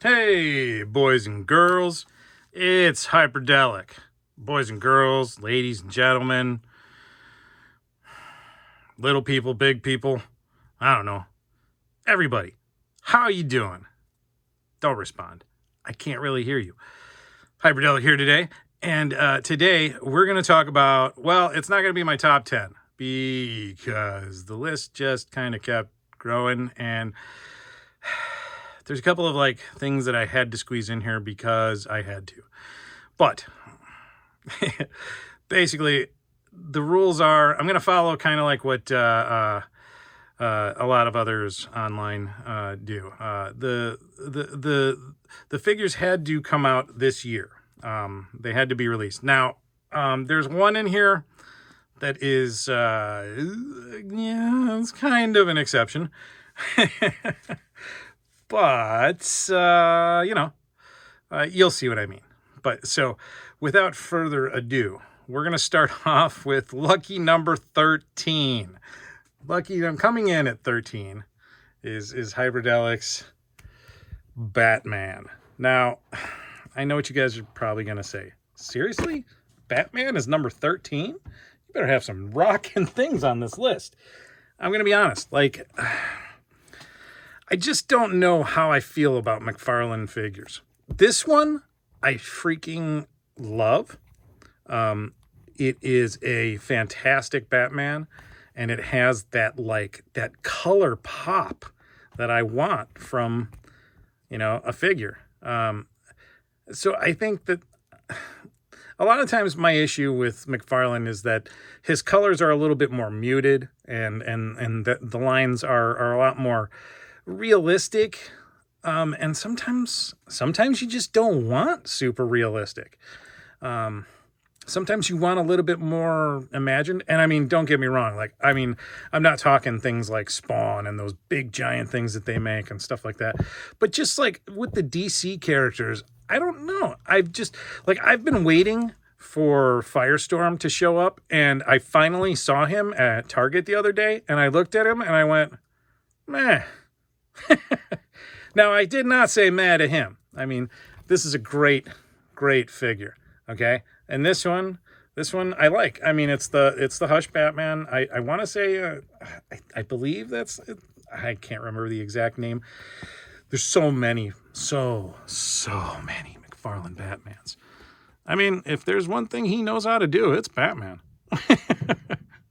Hey, boys and girls, it's Hyperdellic. Boys and girls, ladies and gentlemen, little people, big people, I don't know. Everybody, how you doing? Don't respond. I can't really hear you. Hyperdellic here today, and today we're going to talk about, well, it's not going to be my top 10 because the list just kind of kept growing, and there's a couple of things that I had to squeeze in here because I had to. But basically, the rules are I'm going to follow kind of like what a lot of others online do. The figures had to come out this year. They had to be released. Now, there's one in here that is, it's kind of an exception. But, you'll see what I mean. But so without further ado, we're going to start off with lucky number 13. I'm coming in at 13 is Hyperdellic's Batman. Now, I know what you guys are probably going to say. Seriously? Batman is number 13? You better have some rockin' things on this list. I'm going to be honest. I just don't know how I feel about McFarlane figures. This one, I freaking love. It is a fantastic Batman, and it has that color pop that I want from, a figure. So I think that a lot of times my issue with McFarlane is that his colors are a little bit more muted, and the lines are a lot more realistic. And sometimes you just don't want super realistic. Sometimes you want a little bit more imagined. And I mean, don't get me wrong. I'm not talking things like Spawn and those big giant things that they make and stuff like that. But just with the DC characters, I don't know. I've been waiting for Firestorm to show up, and I finally saw him at Target the other day, and I looked at him and I went, meh. Now, I did not say meh to him. I mean, this is a great figure. Okay. And this one I like. I mean, it's the Hush Batman. I want to say, I believe I can't remember the exact name. There's so many McFarlane Batmans. I mean, if there's one thing he knows how to do, it's Batman.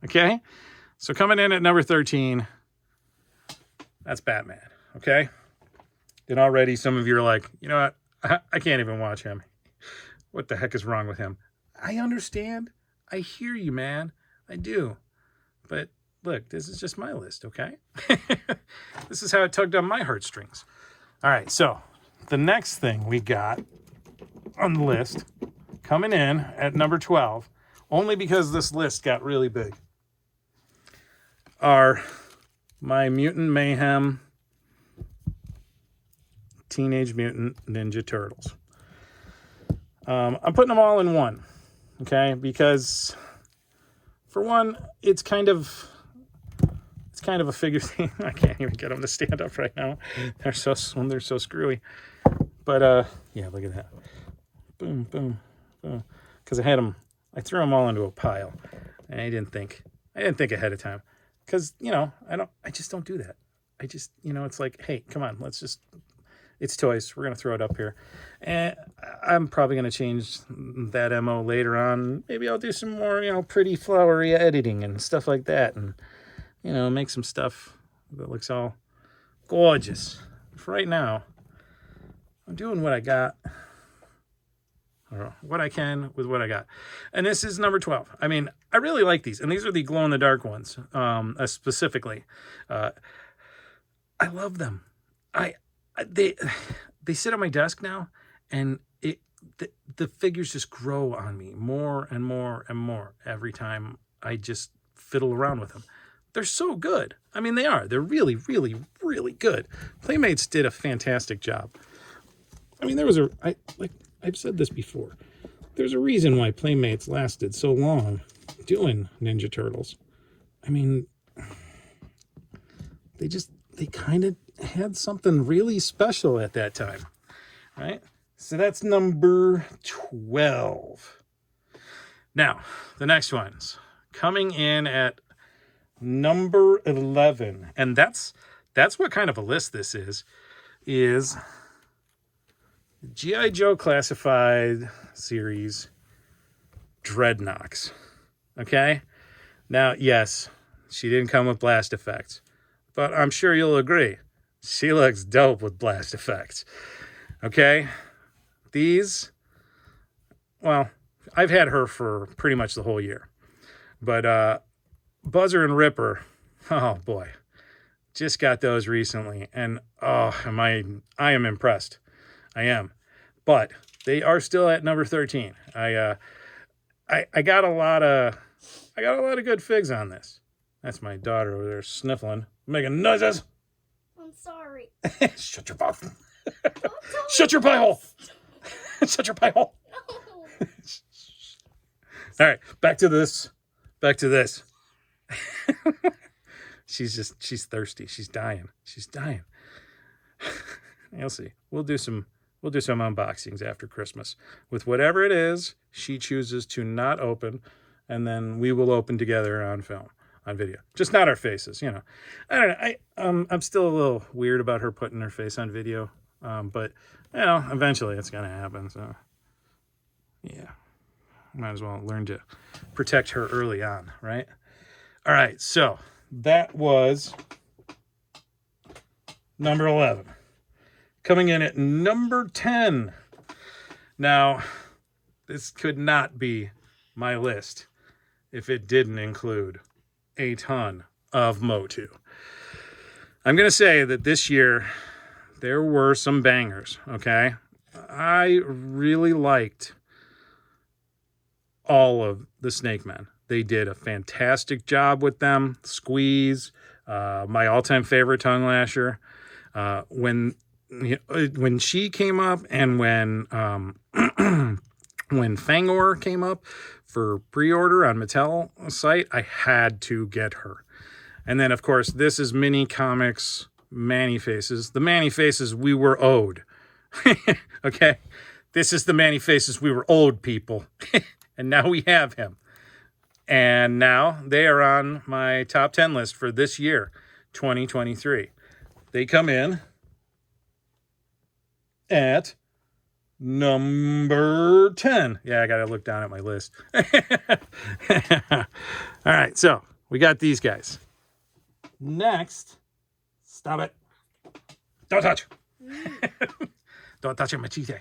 Okay. So coming in at number 13, that's Batman. Okay. And already some of you are like, you know what? I can't even watch him. What the heck is wrong with him? I understand. I hear you, man. I do. But look, this is just my list, okay? This is how it tugged on my heartstrings. All right, so the next thing we got on the list, coming in at number 12, only because this list got really big, are my Mutant Mayhem Teenage Mutant Ninja Turtles. I'm putting them all in one, okay? Because for one, it's kind of a figure thing. I can't even get them to stand up right now. They're so screwy. But yeah, look at that. Boom, boom, boom. Because I threw them all into a pile, and I didn't think ahead of time. Because I just don't do that. I just it's like, hey, come on, it's toys. We're going to throw it up here. And I'm probably going to change that MO later on. Maybe I'll do some more, pretty flowery editing and stuff like that. And, make some stuff that looks all gorgeous. For right now, I'm doing what I got. Or what I can with what I got. And this is number 12. I mean, I really like these. And these are the glow-in-the-dark ones, specifically. I love them. They sit on my desk now, and the figures just grow on me more and more and more every time I just fiddle around with them. They're so good. I mean, they are. They're really, really, really good. Playmates did a fantastic job. I mean, I've said this before. There's a reason why Playmates lasted so long doing Ninja Turtles. I mean, they kind of had something really special at that time. right? So that's number 12. Now, the next one's coming in at number 11. And that's what kind of a list this is G.I. Joe Classified Series Dreadnoks. Okay? Now, yes, she didn't come with blast effects, but I'm sure you'll agree, she looks dope with blast effects. Okay? These, well, I've had her for pretty much the whole year. But Buzzer and Ripper, oh boy, just got those recently. And oh, I am impressed. I am. But they are still at number 13. I got a lot of good figs on this. That's my daughter over there sniffling, making noises. I'm sorry. Shut your mouth. Shut your pie hole. Shut your pie hole. No. All right, back to this. She's thirsty. She's dying. You'll see. We'll do some unboxings after Christmas with whatever it is she chooses to not open, and then we will open together on film, on video. Just not our faces, you know. I don't know. I'm still a little weird about her putting her face on video, but you know, eventually it's gonna happen. So yeah, might as well learn to protect her early on, right? All right, so that was number 11. Coming in at number 10. Now, this could not be my list if it didn't include a ton of Motu. I'm going to say that this year there were some bangers, okay? I really liked all of the Snake Men. They did a fantastic job with them. Squeeze, my all-time favorite tongue lasher. When she came up, and when Fangor came up for pre-order on Mattel site, I had to get her. And then, of course, this is Mini Comics Manny Faces. The Manny Faces we were owed. Okay? This is the Manny Faces we were owed, people. And now we have him. And now they are on my top 10 list for this year, 2023. They come in at number 10. Yeah, I got to look down at my list. All right, so we got these guys. Next, stop it. Don't touch. Don't touch your machete.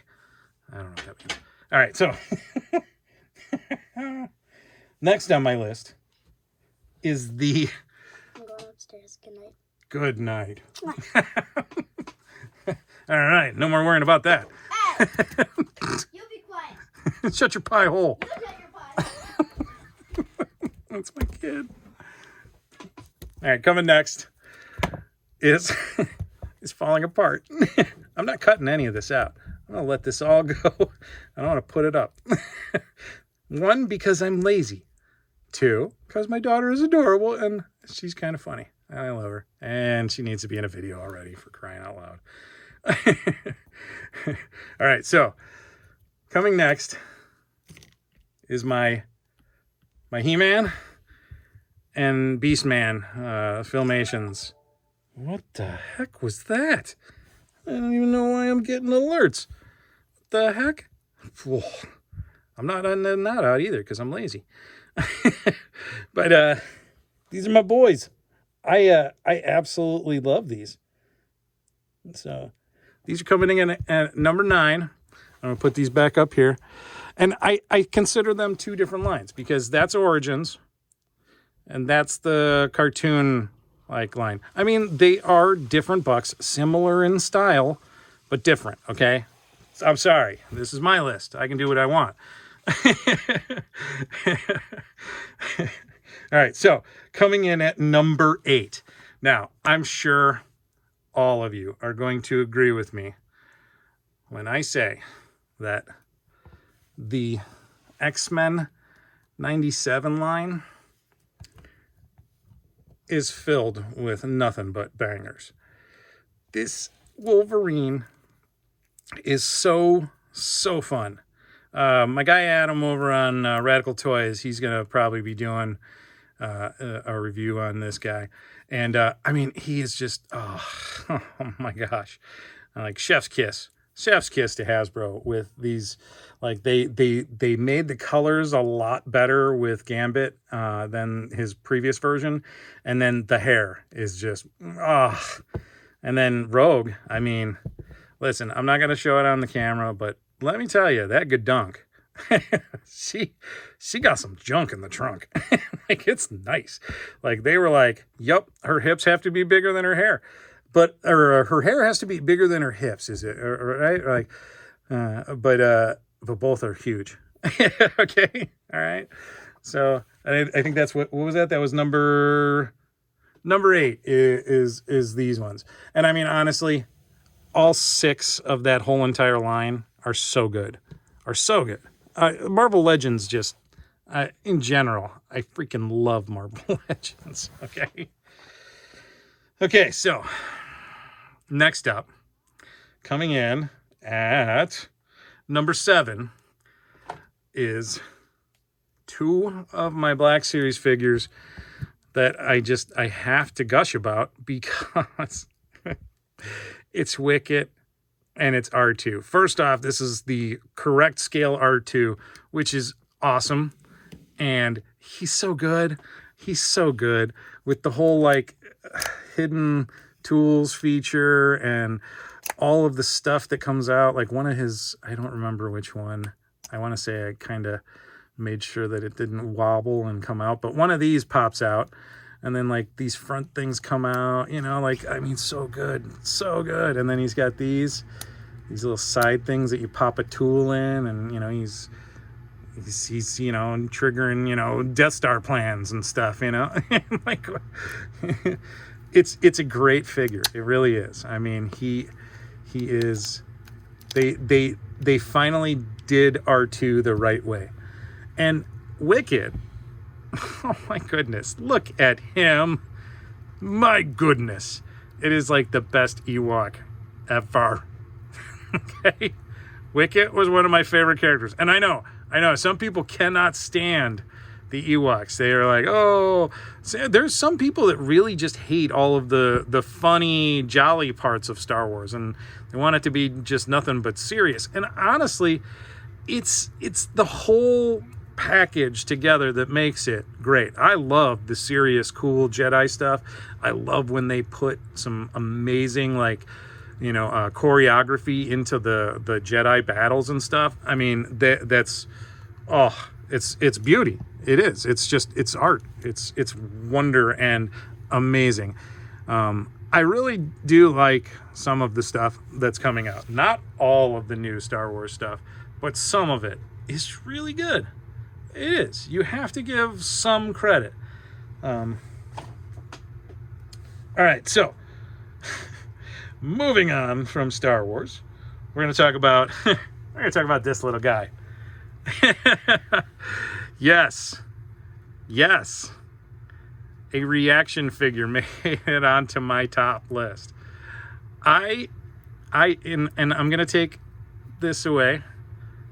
I don't know what that means. All right, so next on my list is the... I'm going upstairs. Good Good night. night. All right, no more worrying about that. Hey! You be quiet. Shut your pie hole. You shut your pie. That's my kid. All right, coming next is Falling Apart. I'm not cutting any of this out. I'm going to let this all go. I don't want to put it up. 1, because I'm lazy. 2, because my daughter is adorable and she's kind of funny. I love her. And she needs to be in a video already, for crying out loud. All right, so coming next is my He-Man and Beastman Filmations. What the heck was that? I don't even know why I'm getting alerts. What the heck? Whoa. I'm not letting that out either because I'm lazy. But these are my boys. I absolutely love these. So these are coming in at number 9. I'm going to put these back up here. And I consider them 2 different lines because that's Origins and that's the cartoon line. I mean, they are different bucks, similar in style, but different, okay? I'm sorry. This is my list. I can do what I want. All right, so coming in at number 8. Now, I'm sure all of you are going to agree with me when I say that the X-Men 97 line is filled with nothing but bangers. This Wolverine is so fun. My guy Adam over on Radical Toys, he's gonna probably be doing a review on this guy, and I mean, he is just oh my gosh, like chef's kiss to Hasbro with these. Like they made the colors a lot better with Gambit than his previous version, and then the hair is just and then Rogue. I mean, listen, I'm not gonna show it on the camera, but let me tell you, that good dunk. she got some junk in the trunk. Like, it's nice. Like, they were like, yep, her hips have to be bigger than her hair, but or her hair has to be bigger than her hips. Is it right? Like, but both are huge. Okay, all right. So I think that's what was that? That was number 8 is these ones. And I mean, honestly, all 6 of that whole entire line are so good. Marvel Legends just, in general, I freaking love Marvel Legends. Okay, so next up, coming in at number 7 is 2 of my Black Series figures that I have to gush about because it's Wicket and it's R2. First off, this is the correct scale R2, which is awesome. And he's so good. He's so good with the whole like hidden tools feature and all of the stuff that comes out. Like one of his, I don't remember which one. I want to say I kind of made sure that it didn't wobble and come out, but one of these pops out. And then like these front things come out, you know, like, I mean, so good. And then he's got these little side things that you pop a tool in, and, you know, he's you know, triggering, you know, Death Star plans and stuff, you know. Like, it's a great figure. It really is. I mean, he is, they finally did R2 the right way. And Wicked, oh my goodness, look at him. My goodness. It is like the best Ewok ever. Okay? Wicket was one of my favorite characters. And I know, some people cannot stand the Ewoks. They are like, oh, there's some people that really just hate all of the funny, jolly parts of Star Wars. And they want it to be just nothing but serious. And honestly, it's the whole package together that makes it great. I love the serious, cool Jedi stuff. I love when they put some amazing, like, you know, choreography into the Jedi battles and stuff. I mean, that's it's beauty. It is. It's just, it's art. It's wonder and amazing. I really do like some of the stuff that's coming out. Not all of the new Star Wars stuff, but some of it is really good. It is. You have to give some credit. All right, so moving on from Star Wars, we're going to talk about this little guy. Yes, a reaction figure made it onto my top list. And I'm going to take this away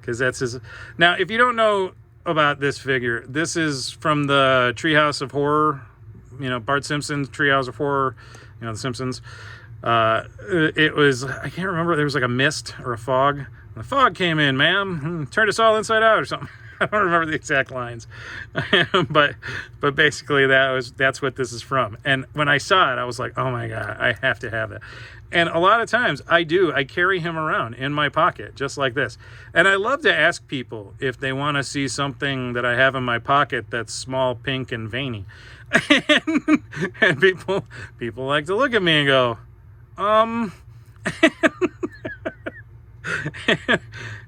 because that's his. Now, if you don't know about this figure, this is from the Treehouse of Horror, you know, Bart Simpson's Treehouse of Horror, you know, The Simpsons. It was, I can't remember, there was like a mist or a fog. The fog came in, ma'am, turned us all inside out or something. I don't remember the exact lines, but basically that's what this is from. And when I saw it, I was like, oh my God, I have to have it. And a lot of times I carry him around in my pocket, just like this. And I love to ask people if they want to see something that I have in my pocket that's small, pink, and veiny. And people like to look at me and go,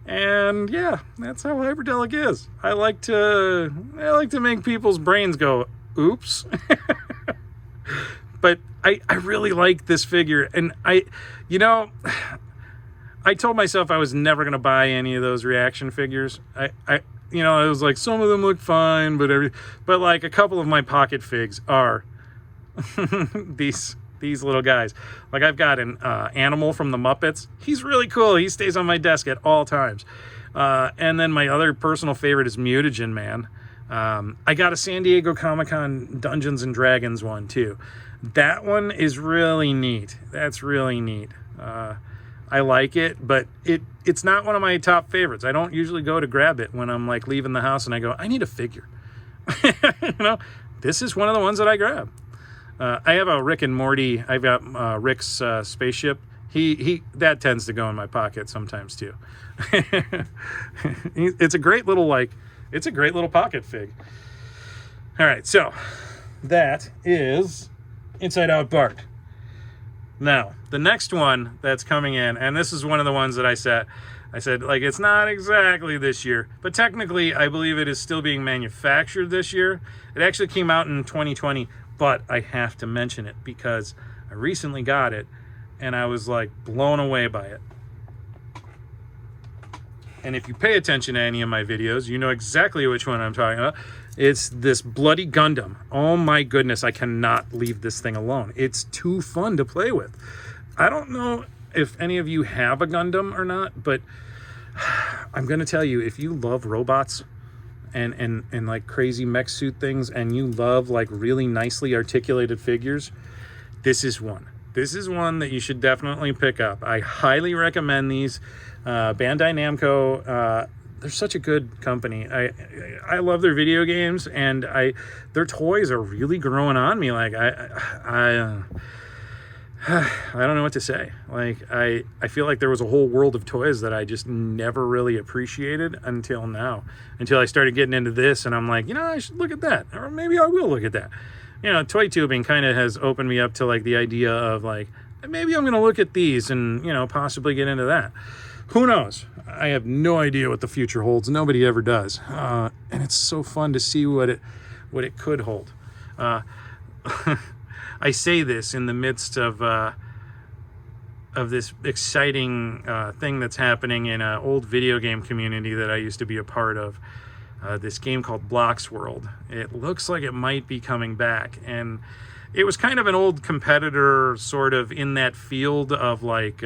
and yeah, that's how Hyperdellic is. I like to make people's brains go, oops. But I really like this figure, and I told myself I was never gonna buy any of those reaction figures. I was like, some of them look fine, but like a couple of my pocket figs are these these little guys. Like I've got an Animal from the Muppets. He's really cool. He stays on my desk at all times. And then my other personal favorite is Mutagen Man. I got a San Diego Comic-Con Dungeons and Dragons one too. That one is really neat. That's really neat. I like it, but it's not one of my top favorites. I don't usually go to grab it when I'm like leaving the house and I go, I need a figure. You know, this is one of the ones that I grab. I have a Rick and Morty. I've got Rick's spaceship. He that tends to go in my pocket sometimes too. It's a great little pocket fig. All right, so that is Inside Out Bart. Now, the next one that's coming in, and this is one of the ones that I said, like, it's not exactly this year, but technically I believe it is still being manufactured this year. It actually came out in 2020, but I have to mention it because I recently got it and I was like blown away by it. And if you pay attention to any of my videos, you know exactly which one I'm talking about. It's this Bloody Gundam. Oh my goodness, I cannot leave this thing alone. It's too fun to play with. I don't know if any of you have a Gundam or not, but I'm going to tell you, if you love robots and like crazy mech suit things, and you love like really nicely articulated figures, this is one. This is one that you should definitely pick up. I highly recommend these. Bandai Namco, they're such a good company. I love their video games, and their toys are really growing on me. Like I don't know what to say. Like I feel like there was a whole world of toys that I just never really appreciated until now. Until I started getting into this, and I'm like, you know, I should look at that, or maybe I will look at that. You know, toy tubing kind of has opened me up to like the idea of like, maybe I'm going to look at these and, you know, possibly get into that. Who knows? I have no idea what the future holds. Nobody ever does. And it's so fun to see what it could hold. I say this in the midst of this exciting thing that's happening in an old video game community that I used to be a part of. This game called Blox World. It looks like it might be coming back, and it was kind of an old competitor, sort of in that field of like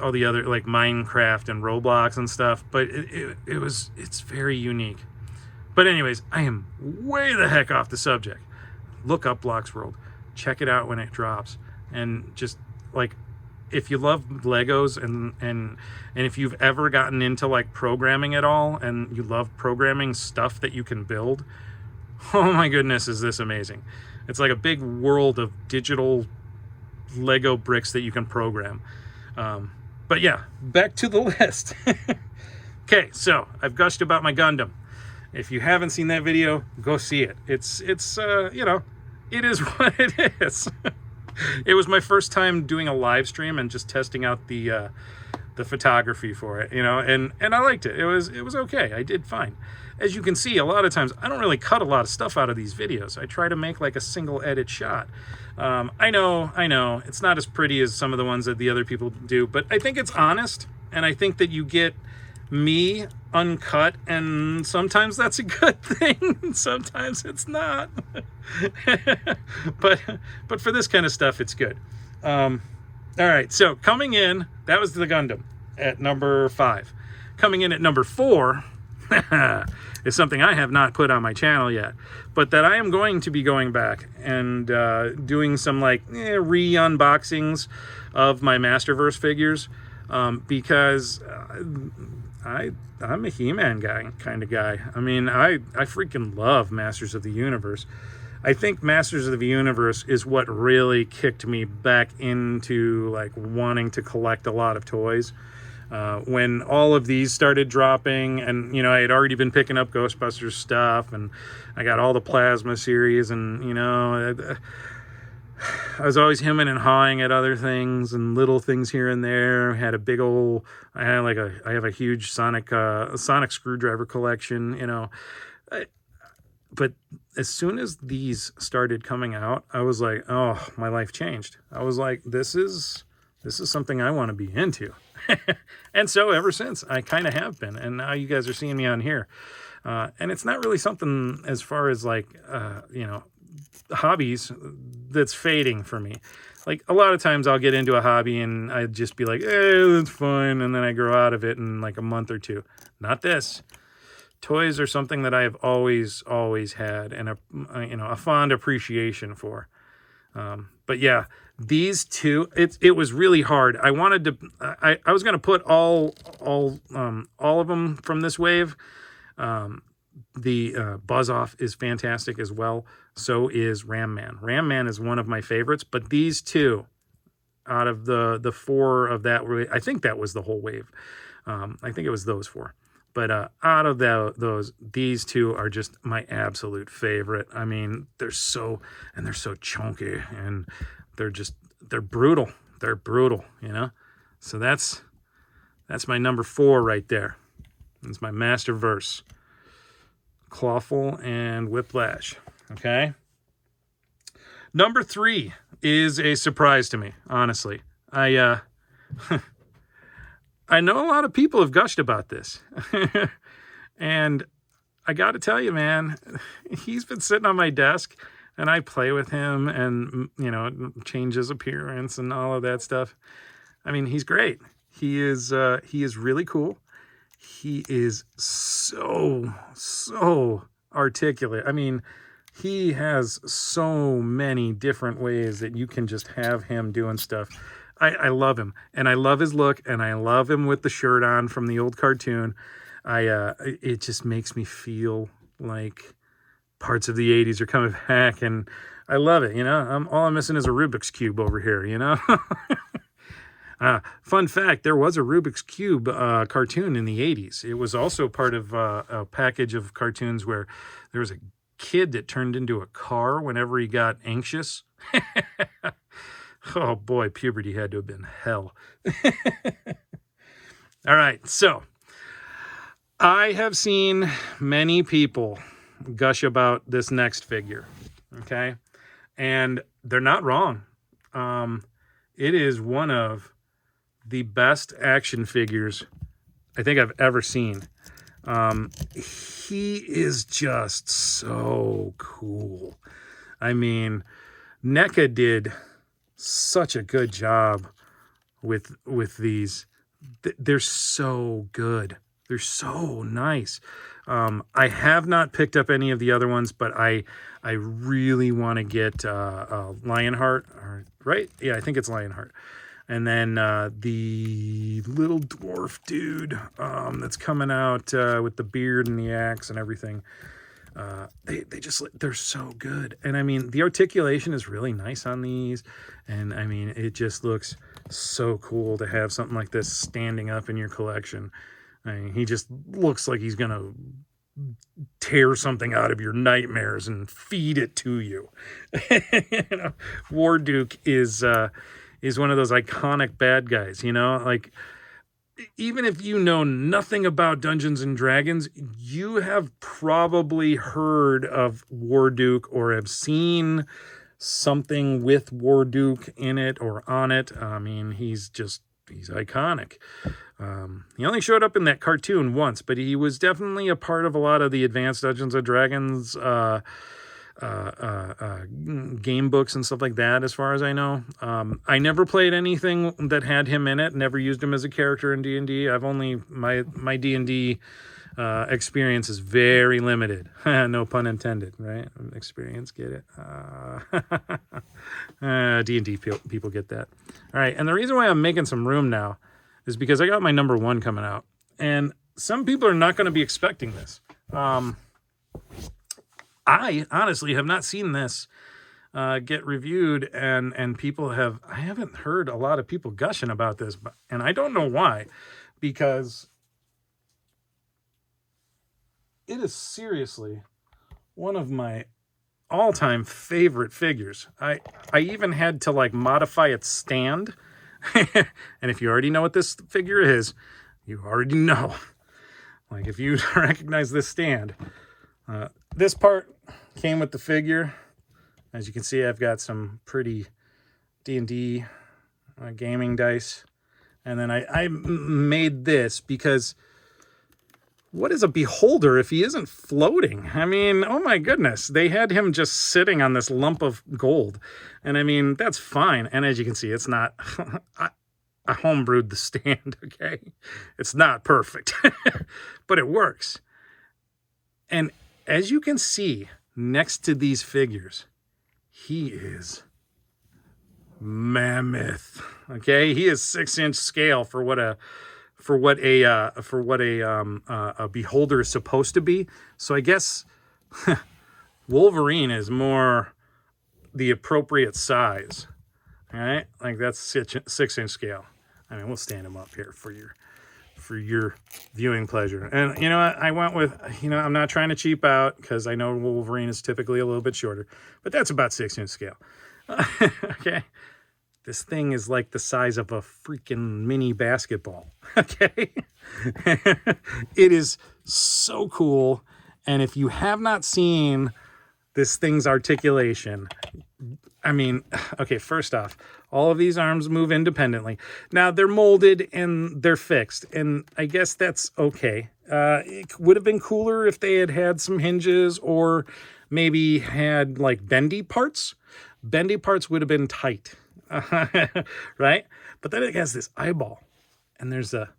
all the other like Minecraft and Roblox and stuff. But it's very unique. But anyways, I am way the heck off the subject. Look up Blox World, check it out when it drops, and just like, if you love Legos and if you've ever gotten into like programming at all, and you love programming stuff that you can build, oh my goodness, is this amazing. It's like a big world of digital Lego bricks that you can program. But yeah, back to the list. Okay, so I've gushed about my Gundam. If you haven't seen that video, go see it. It's you know, it is what it is. It was my first time doing a live stream and just testing out the photography for it, you know, and I liked it. It was okay. I did fine. As you can see, a lot of times I don't really cut a lot of stuff out of these videos. I try to make like a single edit shot. I know it's not as pretty as some of the ones that the other people do, but I think it's honest, and I think that you get me uncut, and sometimes that's a good thing. Sometimes it's not. but for this kind of stuff, it's good. All right, so coming in, that was the Gundam at number 5. Coming in at number 4 is something I have not put on my channel yet, but that I am going to be going back and doing some like re-unboxings of my Masterverse figures, because I'm a He-Man guy, kind of guy. I mean, I freaking love Masters of the Universe. I think Masters of the Universe is what really kicked me back into like wanting to collect a lot of toys. When all of these started dropping, and you know, I had already been picking up Ghostbusters stuff, and I got all the Plasma series, and you know, I was always hemming and hawing at other things and little things here and there. Had a big old, I have a huge Sonic screwdriver collection, you know. But as soon as these started coming out, I was like, oh, my life changed. I was like, this is something I want to be into. And so ever since, I kind of have been. And now you guys are seeing me on here. And it's not really something as far as like, you know, hobbies that's fading for me. Like a lot of times I'll get into a hobby and I'd just be like, that's fine. And then I grow out of it in like a month or two. Not this. Toys are something that I have always had and a fond appreciation for. But yeah, these two, it was really hard. I wanted to, I was going to put all of them from this wave. The Buzz Off is fantastic as well. So is Ram Man. Ram Man is one of my favorites, but these two out of the four of that, I think that was the whole wave. I think it was those four. But out of these two are just my absolute favorite. I mean, they're so chunky and they're brutal. They're brutal, you know? So that's my number 4 right there. It's my master verse. Clawful and Whiplash. Okay. Number 3 is a surprise to me, honestly. I know a lot of people have gushed about this. And I got to tell you, man, he's been sitting on my desk and I play with him and, change his appearance and all of that stuff. I mean, he's great. He is really cool. He is so articulate. I mean, he has so many different ways that you can just have him doing stuff. I love him, and I love his look, and I love him with the shirt on from the old cartoon. It just makes me feel like parts of the 80s are coming back, and I love it, all I'm missing is a Rubik's Cube over here, Fun fact, there was a Rubik's Cube cartoon in the 80s. It was also part of a package of cartoons where there was a kid that turned into a car whenever he got anxious. Oh boy, puberty had to have been hell. All right, so I have seen many people gush about this next figure, okay? And they're not wrong. It is one of the best action figures I think I've ever seen. He is just so cool. I mean, NECA did such a good job with these. They're so good. They're so nice. I have not picked up any of the other ones, but I really want to get Lionheart. Right? Yeah, I think it's Lionheart. And then the little dwarf dude that's coming out with the beard and the axe and everything. They're so good. And I mean, the articulation is really nice on these. And I mean, it just looks so cool to have something like this standing up in your collection. I mean, he just looks like he's going to tear something out of your nightmares and feed it to you. War Duke is one of those iconic bad guys, like even if you know nothing about Dungeons and Dragons, you have probably heard of War Duke or have seen something with War Duke in it or on it. I mean, he's iconic. He only showed up in that cartoon once, but he was definitely a part of a lot of the advanced Dungeons and Dragons game books and stuff like that, as far as I know. I never played anything that had him in it, never used him as a character in D&D. I've only, my D&D experience is very limited. No pun intended, right? Experience, get it? D&D people get that. All right, and the reason why I'm making some room now is because I got my number 1 coming out, and some people are not going to be expecting this. I honestly have not seen this get reviewed, and people I haven't heard a lot of people gushing about this, and I don't know why, because it is seriously one of my all-time favorite figures. I even had to modify its stand, and if you already know what this figure is, you already know. If you recognize this stand, this part came with the figure. As you can see, I've got some pretty D&D gaming dice. And then I made this because what is a beholder if he isn't floating? I mean, oh my goodness. They had him just sitting on this lump of gold. And I mean, that's fine. And as you can see, it's not, I homebrewed the stand, okay? It's not perfect, but it works. And as you can see, next to these figures, he is mammoth, okay? He is 6-inch scale for what a beholder is supposed to be. So I guess Wolverine is more the appropriate size. All right, like that's 6-inch scale. I mean, we'll stand him up here for your viewing pleasure. And you know what? I went with, I'm not trying to cheap out because I know Wolverine is typically a little bit shorter, but that's about 6-inch scale. Okay. This thing is like the size of a freaking mini basketball. Okay. It is so cool. And if you have not seen this thing's articulation, I mean, okay, first off, all of these arms move independently. Now they're molded and they're fixed, and I guess that's okay. It would have been cooler if they had some hinges or maybe had like bendy parts. Bendy parts would have been tight. Right? But then it has this eyeball, and there's a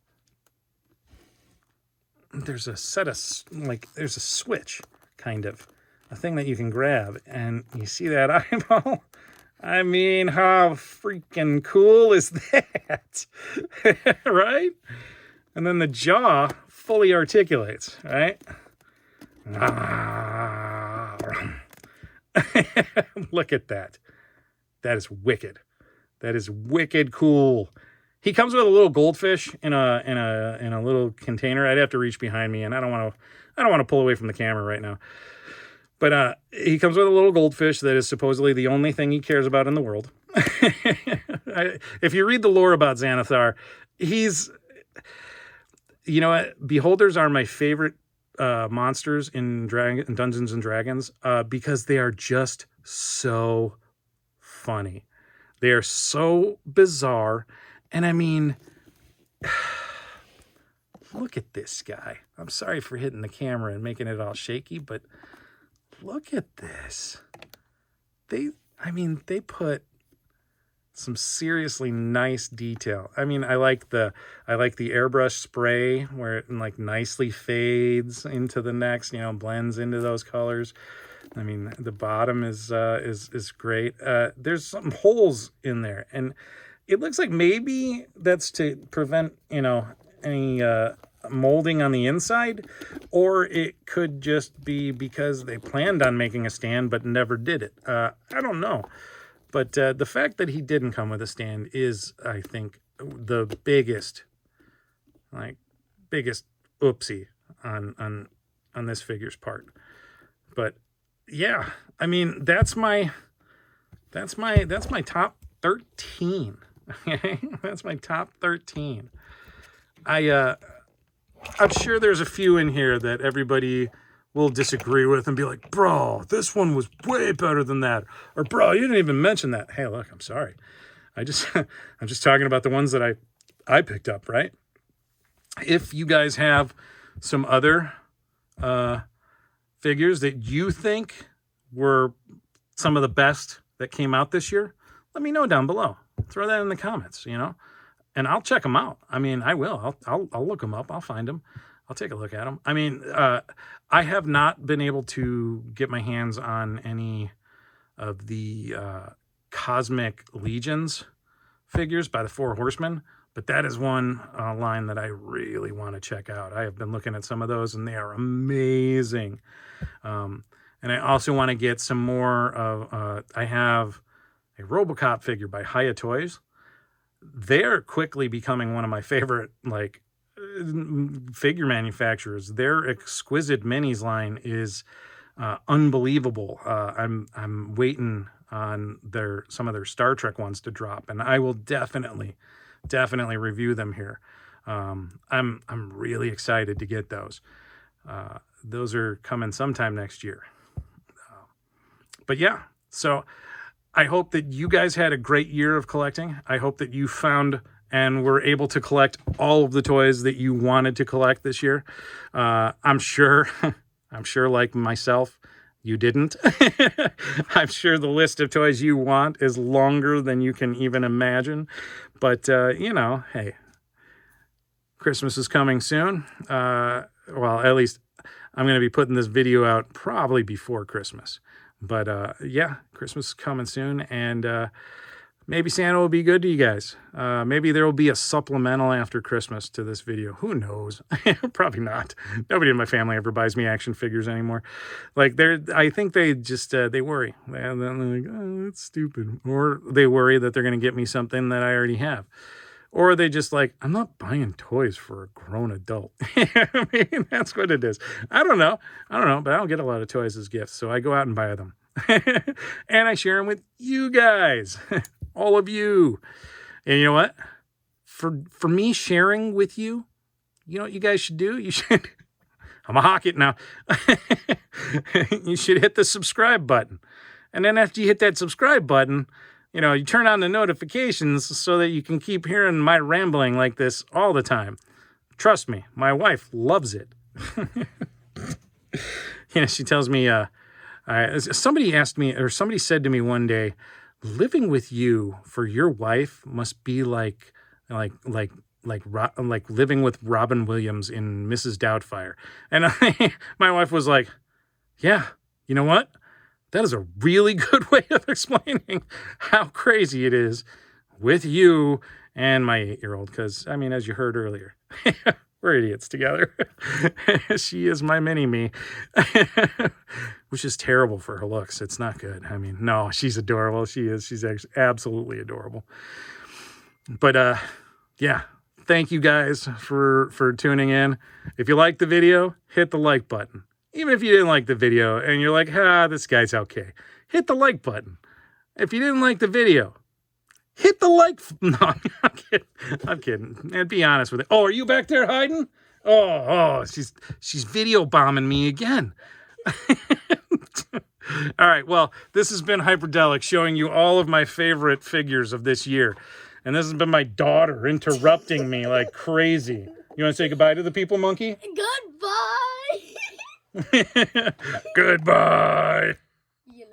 set of, like, there's a switch, kind of, a thing that you can grab, and you see that eyeball? I mean, how freaking cool is that? Right? And then the jaw fully articulates, right? Look at that. That is wicked. That is wicked cool. He comes with a little goldfish in a little container. I'd have to reach behind me, and I don't want to pull away from the camera right now. But he comes with a little goldfish that is supposedly the only thing he cares about in the world. If you read the lore about Xanathar, he's, you know what? Beholders are my favorite monsters in Dungeons and Dragons because they are just so funny. They are so bizarre. And I mean, look at this guy. I'm sorry for hitting the camera and making it all shaky, but look at this. They put some seriously nice detail. I mean, I like the airbrush spray where it like nicely fades into the next, blends into those colors. I mean, the bottom is great. There's some holes in there, and it looks like maybe that's to prevent, any molding on the inside, or it could just be because they planned on making a stand but never did it. I don't know. But the fact that he didn't come with a stand is, I think, the biggest oopsie on this figure's part. But yeah, I mean, that's my top 13. Okay, that's my top 13. I'm sure there's a few in here that everybody will disagree with and be like, bro, this one was way better than that. Or, bro, you didn't even mention that. Hey, look, I'm sorry. I'm just talking about the ones that I picked up, right? If you guys have some other figures that you think were some of the best that came out this year, let me know down below. Throw that in the comments, and I'll check them out. I mean, I will. I'll look them up. I'll find them. I'll take a look at them. I mean, I have not been able to get my hands on any of the Cosmic Legions figures by the Four Horsemen, but that is one line that I really want to check out. I have been looking at some of those, and they are amazing. And I also want to get some more of, I have a RoboCop figure by Hiya Toys. They're quickly becoming one of my favorite, figure manufacturers. Their exquisite minis line is unbelievable. I'm waiting on some of their Star Trek ones to drop, and I will definitely review them here. I'm really excited to get those. Those are coming sometime next year. But yeah, so I hope that you guys had a great year of collecting. I hope that you found and were able to collect all of the toys that you wanted to collect this year. I'm sure, like myself, you didn't. I'm sure the list of toys you want is longer than you can even imagine. But, you know, hey, Christmas is coming soon. Well, at least I'm going to be putting this video out probably before Christmas. But, yeah, Christmas is coming soon. And maybe Santa will be good to you guys. Maybe there will be a supplemental after Christmas to this video. Who knows? Probably not. Nobody in my family ever buys me action figures anymore. Like, I think they just, they worry. And then they're like, oh, that's stupid. Or they worry that they're going to get me something that I already have. Or they just like, I'm not buying toys for a grown adult. I mean, that's what it is. I don't know, but I don't get a lot of toys as gifts, so I go out and buy them. And I share them with you guys, all of you. And you know what? For me sharing with you, you know what you guys should do? You should, I'm a hawk it now. You should hit the subscribe button. And then after you hit that subscribe button, you know, you turn on the notifications so that you can keep hearing my rambling like this all the time. Trust me, my wife loves it. You know, she tells me, somebody asked me, or somebody said to me one day, living with you for your wife must be like living with Robin Williams in Mrs. Doubtfire. And my wife was like, yeah, you know what? That is a really good way of explaining how crazy it is with you and my 8-year-old. Because, I mean, as you heard earlier, we're idiots together. She is my mini-me, which is terrible for her looks. It's not good. I mean, no, she's adorable. She is. She's actually absolutely adorable. But, yeah, thank you guys for tuning in. If you liked the video, hit the like button. Even if you didn't like the video and you're like, this guy's okay, hit the like button. If you didn't like the video, hit the like. No, I'm kidding. I'm kidding. And be honest with it. Oh, are you back there hiding? Oh, she's video bombing me again. All right. Well, this has been Hyperdellic, showing you all of my favorite figures of this year. And this has been my daughter interrupting me like crazy. You want to say goodbye to the people, Monkey? Goodbye. Goodbye.